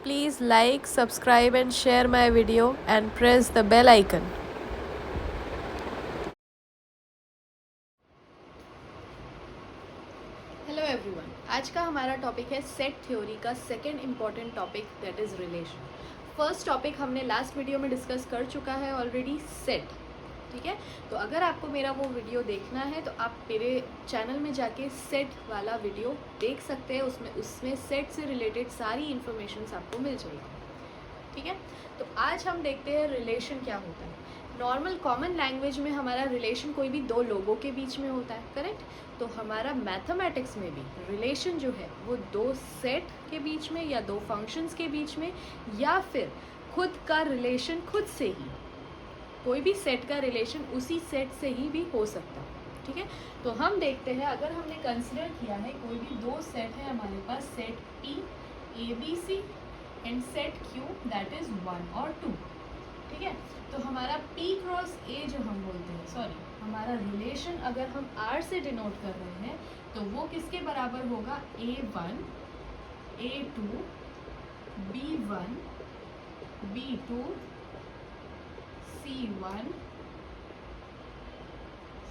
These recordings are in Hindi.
Please like, subscribe and share my video and press the bell icon. Hello everyone, आज का हमारा टॉपिक है सेट थ्योरी का second important topic, that is relation. First topic हमने लास्ट वीडियो में डिस्कस कर चुका है ऑलरेडी, सेट। ठीक है, तो अगर आपको मेरा वो वीडियो देखना है तो आप मेरे चैनल में जाके सेट वाला वीडियो देख सकते हैं। उसमें सेट से रिलेटेड सारी इन्फॉर्मेशन आपको मिल जाएगी। ठीक है, तो आज हम देखते हैं रिलेशन क्या होता है। नॉर्मल कॉमन लैंग्वेज में हमारा रिलेशन कोई भी दो लोगों के बीच में होता है, करेक्ट। तो हमारा मैथमेटिक्स में भी रिलेशन जो है वो दो सेट के बीच में या दो फंक्शंस के बीच में, या फिर खुद का रिलेशन खुद से ही, कोई भी सेट का रिलेशन उसी सेट से ही भी हो सकता है। ठीक है, तो हम देखते हैं, अगर हमने कंसिडर किया है कोई भी दो सेट है हमारे पास, set P ABC and set Q that is 1 और 2। ठीक है, तो हमारा P क्रॉस A जो हम बोलते हैं, सॉरी, हमारा रिलेशन अगर हम R से डिनोट कर रहे हैं तो वो किसके बराबर होगा, A1 A2 B1 B2 C1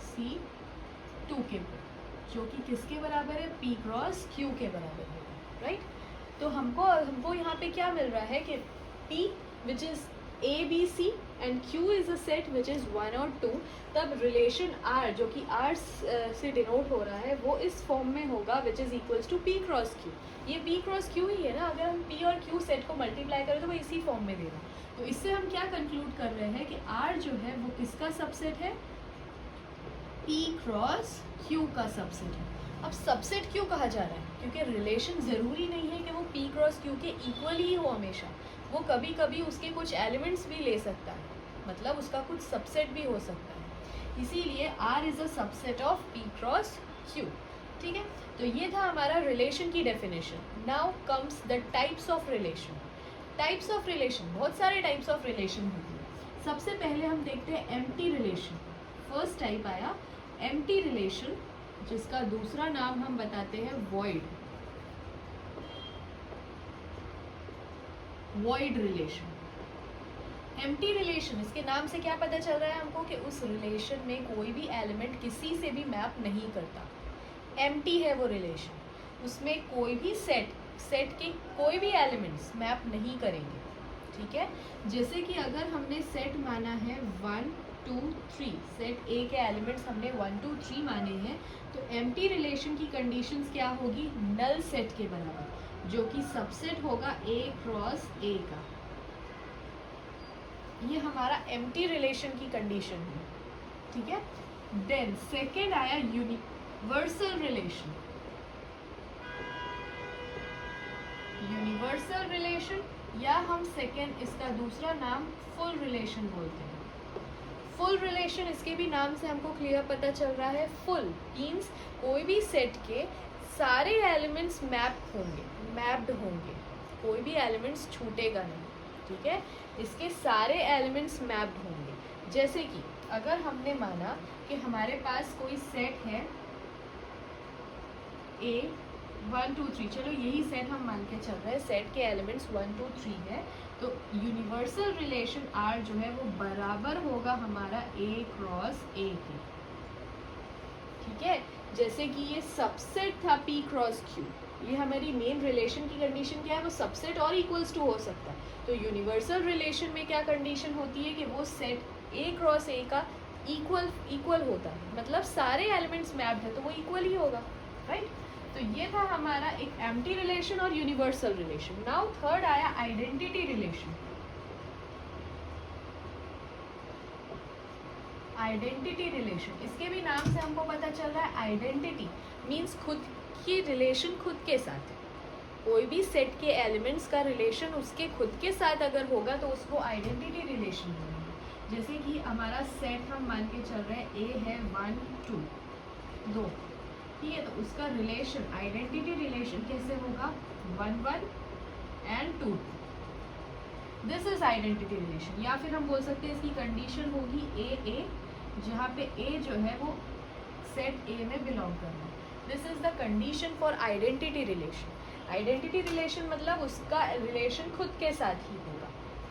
C2 के, जो कि किसके बराबर है, P क्रॉस Q के बराबर है, राइट। तो हमको यहाँ पे क्या मिल रहा है कि P which is A B C and Q is a set which is 1 और 2, तब रिलेशन R जो कि R से डिनोट हो रहा है वो इस फॉर्म में होगा which is equals to P cross Q। ये P क्रॉस Q ही है ना, अगर हम P और Q सेट को मल्टीप्लाई करें तो वो इसी फॉर्म में देगा। तो इससे हम क्या कंक्लूड कर रहे हैं कि R जो है वो किसका सबसेट है, P क्रॉस Q का सबसेट है। अब सबसेट क्यों कहा जा रहा है, क्योंकि रिलेशन ज़रूरी नहीं है कि वो P क्रॉस Q के इक्वल ही हो हमेशा, वो कभी कभी उसके कुछ एलिमेंट्स भी ले सकता है, मतलब उसका कुछ सबसेट भी हो सकता है। इसीलिए R is a subset of P cross Q। ठीक है, तो ये था हमारा रिलेशन की definition. Now comes the types of relation. Types of relation, बहुत सारे टाइप्स ऑफ रिलेशन होते हैं। सबसे पहले हम देखते हैं एम्प्टी रिलेशन। फर्स्ट टाइप आया एम्प्टी रिलेशन, जिसका दूसरा नाम हम बताते हैं वॉइड रिलेशन। एम्प्टी रिलेशन, इसके नाम से क्या पता चल रहा है हमको कि उस रिलेशन में कोई भी एलिमेंट किसी से भी मैप नहीं करता, एम्प्टी है वो रिलेशन, उसमें कोई भी सेट के कोई भी एलिमेंट्स मैप नहीं करेंगे। ठीक है, जैसे कि अगर हमने सेट माना है 1 2 3, सेट ए के एलिमेंट्स हमने 1 2 3 माने हैं, तो एम्प्टी रिलेशन की कंडीशंस क्या होगी, नल सेट के बराबर, जो कि सबसेट होगा A क्रॉस A का। ये हमारा एम्प्टी रिलेशन की कंडीशन है। ठीक है, देन सेकेंड आया यूनिवर्सल रिलेशन। यूनिवर्सल रिलेशन, या हम सेकेंड इसका दूसरा नाम फुल रिलेशन बोलते हैं। फुल रिलेशन, इसके भी नाम से हमको क्लियर पता चल रहा है, फुल मीन्स कोई भी सेट के सारे एलिमेंट्स मैप्ड होंगे, कोई भी एलिमेंट्स छूटेगा नहीं। ठीक है, इसके सारे एलिमेंट्स मैप्ड होंगे। जैसे कि अगर हमने माना कि हमारे पास कोई सेट है A 1 2 3, चलो यही सेट हम मान के चल रहे हैं, सेट के एलिमेंट्स 1 2 3 है, तो यूनिवर्सल रिलेशन R जो है वो बराबर होगा हमारा A क्रॉस A के। ठीक है, जैसे कि ये सबसेट था P क्रॉस Q, ये हमारी मेन रिलेशन की कंडीशन क्या है, वो सबसेट और इक्वल्स टू हो सकता है। तो यूनिवर्सल रिलेशन में क्या कंडीशन होती है कि वो सेट A क्रॉस A का इक्वल होता है, मतलब सारे एलिमेंट्स मैप्ड है तो वो इक्वल ही होगा, राइट। तो ये था हमारा एक एम्प्टी रिलेशन और यूनिवर्सल रिलेशन। नाउ थर्ड आया आइडेंटिटी रिलेशन। आइडेंटिटी रिलेशन, इसके भी नाम से हमको पता चल रहा है, आइडेंटिटी मीन्स खुद की रिलेशन खुद के साथ है। कोई भी सेट के एलिमेंट्स का रिलेशन उसके खुद के साथ अगर होगा तो उसको आइडेंटिटी रिलेशन बोलेंगे। जैसे कि हमारा सेट हम मान के चल रहे हैं A है 1 2, ठीक है, तो उसका रिलेशन आइडेंटिटी रिलेशन कैसे होगा, 1 1 and 2। This is identity relation. या फिर हम बोल सकते हैं इसकी कंडीशन होगी A जहाँ पे A जो है वो सेट A में बिलोंग कर रहा है। This is the condition for identity relation. Identity relation मतलब उसका रिलेशन खुद के साथ ही होगा,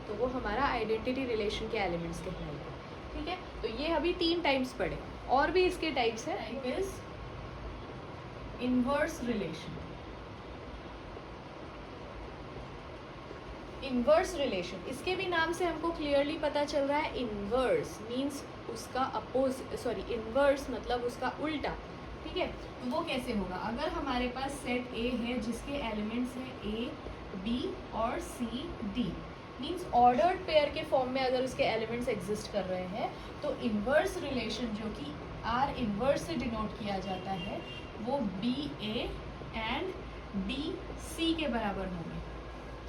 तो वो हमारा आइडेंटिटी रिलेशन के एलिमेंट्स कहलाएंगे। ठीक है, तो ये अभी 3 टाइप्स पढ़े, और भी इसके टाइप्स है। Type is inverse relation. Inverse relation, इसके भी नाम से हमको क्लियरली पता चल रहा है, इनवर्स मीन्स उसका इनवर्स मतलब उसका उल्टा। ठीक है, तो वो कैसे होगा? अगर हमारे पास सेट ए है जिसके एलिमेंट्स हैं ए, बी और सी, डी, मीन्स ऑर्डर्ड पेयर के फॉर्म में अगर उसके एलिमेंट्स एग्जिस्ट कर रहे हैं, तो इनवर्स रिलेशन जो कि आर इनवर्स से डिनोट किया जाता है, वो B A and D C के बराबर होंगे।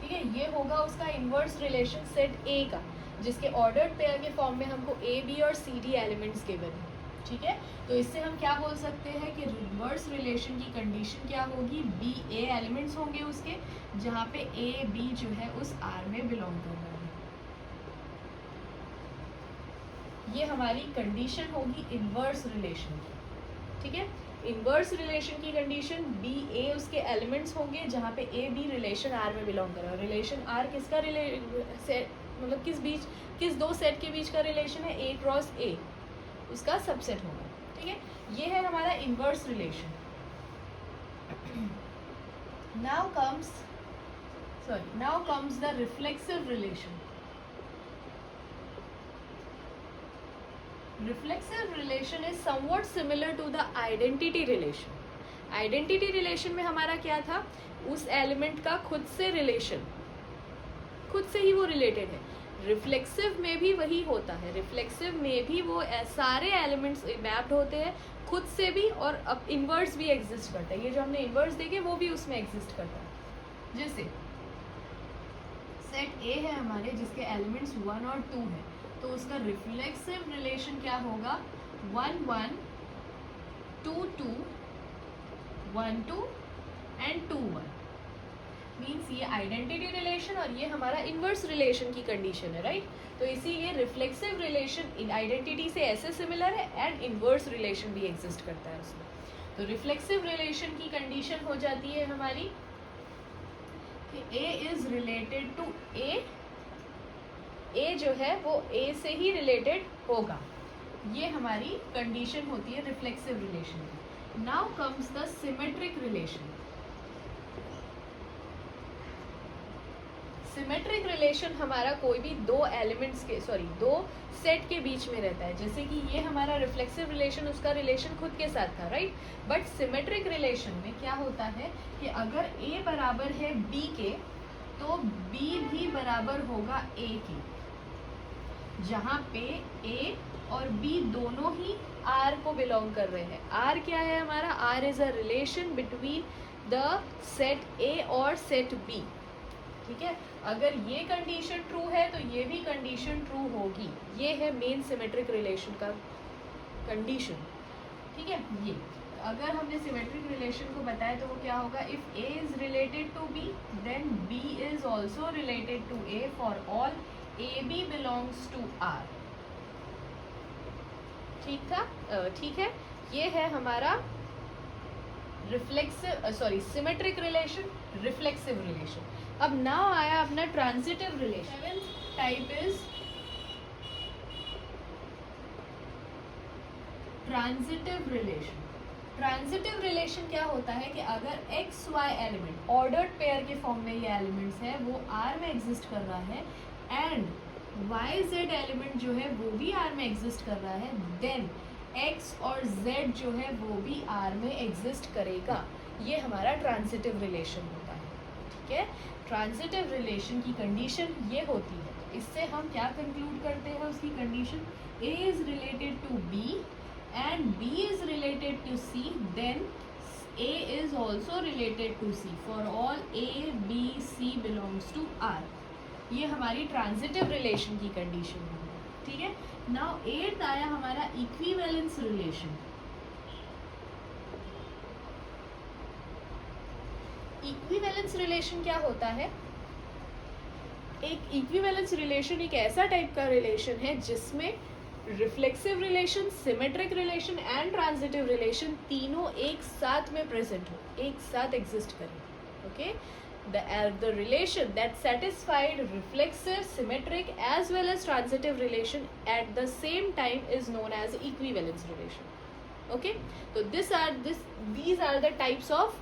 ठीक है, ये होगा उसका इनवर्स रिलेशन सेट ए का, जिसके ऑर्डर्ड पेयर के फॉर्म में हमको ए, बी और सी, डी एलिमेंट्स गिवन है। ठीक है, तो इससे हम क्या बोल सकते हैं कि रिवर्स रिलेशन की कंडीशन क्या होगी? बी ए एलिमेंट्स होंगे उसके, जहाँ पे ए बी जो है उस आर में बिलोंग कर रहा है। ये हमारी कंडीशन होगी इनवर्स रिलेशन की। ठीक है, इनवर्स रिलेशन की कंडीशन बी ए उसके एलिमेंट्स होंगे, जहाँ पे ए बी रिलेशन आर में बिलोंग कर रहा है। रिलेशन आर किसका मतलब किस दो सेट के बीच का रिलेशन है? ए क्रॉस ए, उसका सबसेट होगा। ठीक है, ये है हमारा inverse relation. Now comes the reflexive relation. Reflexive relation is somewhat similar to the identity relation. Identity relation में हमारा क्या था? उस एलिमेंट का खुद से रिलेशन, खुद से ही वो रिलेटेड है। रिफ्लेक्सिव में भी वही होता है, रिफ्लेक्सिव में भी वो सारे एलिमेंट्स मैप्ड होते हैं खुद से भी, और अब इनवर्स भी एग्जिस्ट करता है। ये जो हमने इनवर्स देखे वो भी उसमें एग्जिस्ट करता है। जैसे सेट ए है हमारे जिसके एलिमेंट्स 1 और 2 है, तो उसका रिफ्लेक्सिव रिलेशन क्या होगा? 1 1 2 2 1 2 एंड 2 1। मीन्स ये आइडेंटिटी रिलेशन और ये हमारा इनवर्स रिलेशन की कंडीशन है, राइट? तो इसीलिए रिफ्लेक्सिव रिलेशन आइडेंटिटी से ऐसे सिमिलर है एंड इनवर्स रिलेशन भी एग्जिस्ट करता है उसमें। तो रिफ्लेक्सिव रिलेशन की कंडीशन हो जाती है हमारी कि ए इज रिलेटेड टू ए, ए जो है वो ए से ही रिलेटेड होगा। ये हमारी कंडीशन होती है रिफ्लेक्सिव रिलेशन की। Now comes the symmetric relation. Symmetric relation हमारा कोई भी दो सेट के बीच में रहता है। जैसे कि ये हमारा रिफ्लेक्सिव रिलेशन, उसका रिलेशन खुद के साथ था, राइट? बट सिमेट्रिक रिलेशन में क्या होता है कि अगर ए बराबर है बी के, तो बी भी बराबर होगा ए के, जहाँ पे ए और बी दोनों ही आर को बिलोंग कर रहे हैं। आर क्या है हमारा? R is a relation between the set A और सेट बी। ठीक है, अगर ये कंडीशन ट्रू है तो ये भी कंडीशन ट्रू होगी। ये है मेन सिमेट्रिक रिलेशन का कंडीशन। ठीक है, ये अगर हमने सिमेट्रिक रिलेशन को बताया तो वो क्या होगा? If A is related to B, then B is also related to A for all A B belongs to R. ठीक था? ठीक है, ये है हमारा सिमेट्रिक रिलेशन, रिफ्लेक्सिव रिलेशन। अब नाउ आया अपना transitive relation. Seventh type is transitive relation. Transitive relation क्या होता है कि अगर X Y element ordered pair के फॉर्म में ये एलिमेंट्स है, वो आर में एग्जिस्ट कर रहा है, एंड वाई जेड एलिमेंट जो है वो भी आर में एग्जिस्ट कर रहा है, देन एक्स और जेड जो है वो भी आर में एग्जिस्ट करेगा। ये हमारा ट्रांजिटिव रिलेशन होता है। ठीक है, ट्रांजिटिव रिलेशन की कंडीशन ये होती है। इससे हम क्या कंक्लूड करते हैं? उसकी condition A is related to B and B is related to C, then A is also related to C for all A, B, C belongs to R. ये हमारी ट्रांजिटिव रिलेशन की कंडीशन है। ठीक है, नाउ 8th आया हमारा इक्विवेलेंस रिलेशन। इक्विवेलेंस रिलेशन क्या होता है? एक इक्विवेलेंस रिलेशन एक ऐसा टाइप का रिलेशन है जिसमें reflexive relation, symmetric relation and transitive relation तीनों एक साथ में प्रेजेंट हो, एक साथ एग्जिस्ट करें। Okay, the relation that satisfied reflexive, symmetric as well as transitive relation at the same time is known as equivalence relation. Okay, so these are the types of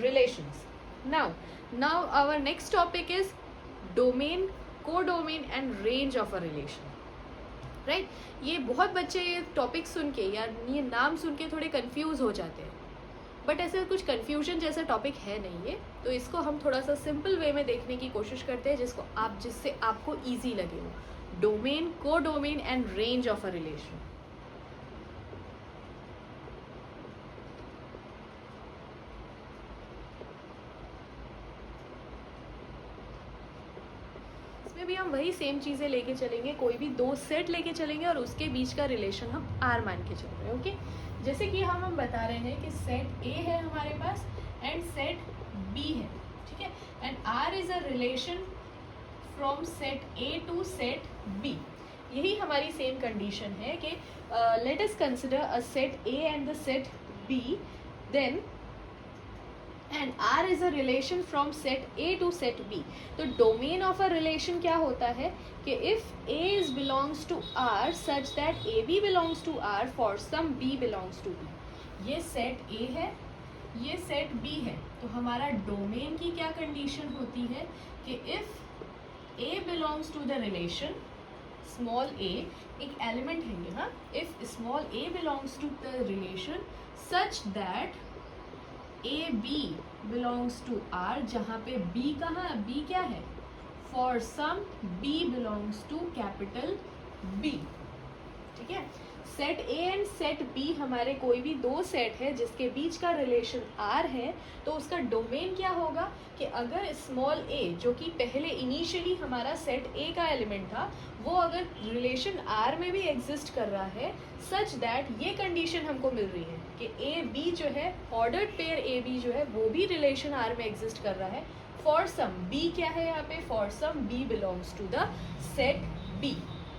relations. Now our next topic is domain, codomain and range of a relation. Right, ये बहुत बच्चे ये टॉपिक सुन के या ये नाम सुन के थोड़े कंफ्यूज हो जाते हैं, बट ऐसे कुछ कंफ्यूजन जैसा टॉपिक है नहीं है. तो इसको हम थोड़ा सा सिंपल वे में देखने की कोशिश करते हैं जिससे आपको ईजी लगे हो. Domain, codomain and range of a relation. भी हम वही सेम चीज़ें लेके चलेंगे, कोई भी दो सेट लेके चलेंगे और उसके बीच का रिलेशन हम आर मान के चल रहे हैं. ओके, जैसे कि हम बता रहे हैं कि सेट ए है हमारे पास एंड सेट बी है. ठीक है, and R is a relation from set A to set B. यही हमारी सेम कंडीशन है कि let us consider a set A and the set B, then and R is a relation from set A to set B. तो डोमेन ऑफ अ रिलेशन क्या होता है कि if A is belongs to R such that A B belongs to R for some B belongs to be. ये सेट ए है, ये सेट बी है. तो हमारा डोमेन की क्या कंडीशन होती है कि if A belongs to the relation small A, एक एलिमेंट है ये. हाँ, if small A belongs to the relation such that A B belongs to R, जहाँ पे बी कहाँ, बी क्या है, for some B belongs to capital B. ठीक है, set A and set B हमारे कोई भी दो सेट है जिसके बीच का रिलेशन आर है, तो उसका डोमेन क्या होगा कि अगर स्मॉल ए जो कि पहले इनिशियली हमारा सेट ए का एलिमेंट था, वो अगर रिलेशन आर में भी एग्जिस्ट कर रहा है सच दैट ये कंडीशन हमको मिल रही है कि ए बी जो है, ऑर्डर्ड पेयर ए बी जो है वो भी रिलेशन आर में एग्जिस्ट कर रहा है फॉर सम बी, क्या है यहाँ पे, for some B belongs to the set B.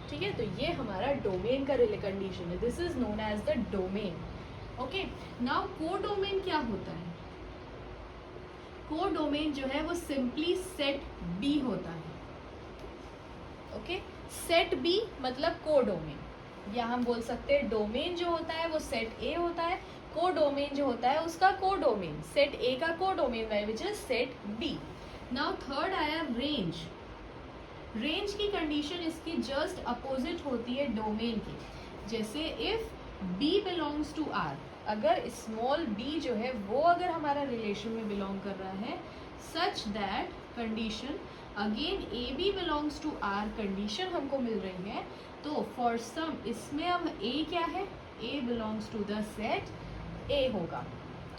ठीक है, तो ये हमारा डोमेन का कंडीशन है. This is known as the domain. Okay, now codomain क्या होता है. कोडोमेन जो है वो सिंपली सेट बी होता है. ओके, सेट बी मतलब कोडोमेन, या हम बोल सकते हैं डोमेन जो होता है वो सेट ए होता है, कोडोमेन जो होता है उसका कोडोमेन सेट ए का कोडोमेन है which is set B. Now third आया रेंज. रेंज की कंडीशन इसकी जस्ट अपोजिट होती है डोमेन की. जैसे if B belongs to R, अगर स्मॉल बी जो है वो अगर हमारा रिलेशन में बिलोंग कर रहा है such that condition again A B belongs to R condition हमको मिल रही है, तो फॉर सम इसमें अब ए क्या है, A belongs to the set A होगा.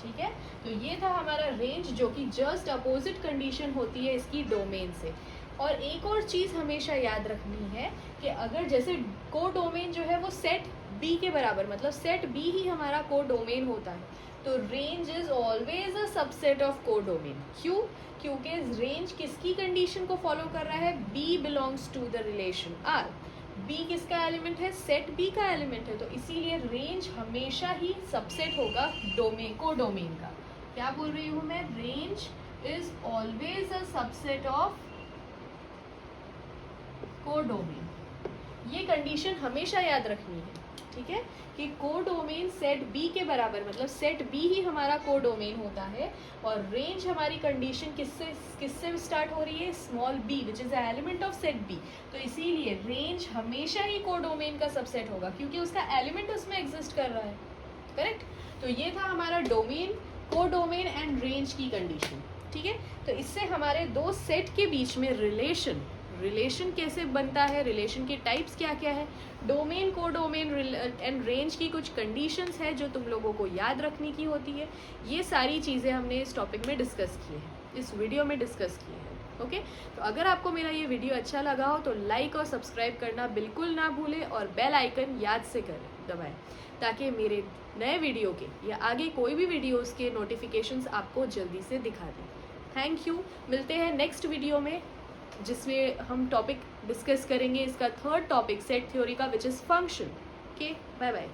ठीक है, तो ये था हमारा रेंज जो कि जस्ट अपोजिट कंडीशन होती है इसकी डोमेन से. और एक और चीज़ हमेशा याद रखनी है कि अगर जैसे कोडोमेन जो है वो सेट बी के बराबर, मतलब सेट बी ही हमारा कोडोमेन होता है, तो range is always a subset of codomain. क्यों? क्योंकि रेंज किसकी कंडीशन को फॉलो कर रहा है, B belongs to the relation R. B किसका एलिमेंट है, सेट बी का एलिमेंट है, तो इसीलिए रेंज हमेशा ही सबसेट होगा डोमेन कोडोमेन का. क्या बोल रही हूँ मैं, range is always a subset of codomain. ये कंडीशन हमेशा याद रखनी है. ठीक है, कि कोडोमेन सेट बी के बराबर, मतलब सेट बी ही हमारा कोडोमेन होता है, और रेंज हमारी कंडीशन किससे स्टार्ट हो रही है, small B which is a element of set B. तो इसीलिए रेंज हमेशा ही कोडोमेन का सबसेट होगा क्योंकि उसका एलिमेंट उसमें एग्जिस्ट कर रहा है. करेक्ट. तो ये था हमारा डोमेन, कोडोमेन एंड रेंज की कंडीशन. ठीक है, तो इससे हमारे दो सेट के बीच में रिलेशन कैसे बनता है, रिलेशन के टाइप्स क्या क्या है, डोमेन, कोडोमेन एंड रेंज की कुछ कंडीशंस है जो तुम लोगों को याद रखने की होती है. ये सारी चीज़ें हमने इस टॉपिक में डिस्कस की है, इस वीडियो में डिस्कस की है. ओके, तो अगर आपको मेरा ये वीडियो अच्छा लगा हो तो लाइक और सब्सक्राइब करना बिल्कुल ना भूलें और बेल आइकन याद से दबाएं ताकि मेरे नए वीडियो के या आगे कोई भी वीडियोस के नोटिफिकेशंस आपको जल्दी से दिखा दें. Thank you. मिलते हैं नेक्स्ट वीडियो में जिसमें हम टॉपिक डिस्कस करेंगे इसका थर्ड टॉपिक सेट थ्योरी का which is function. Okay, bye bye.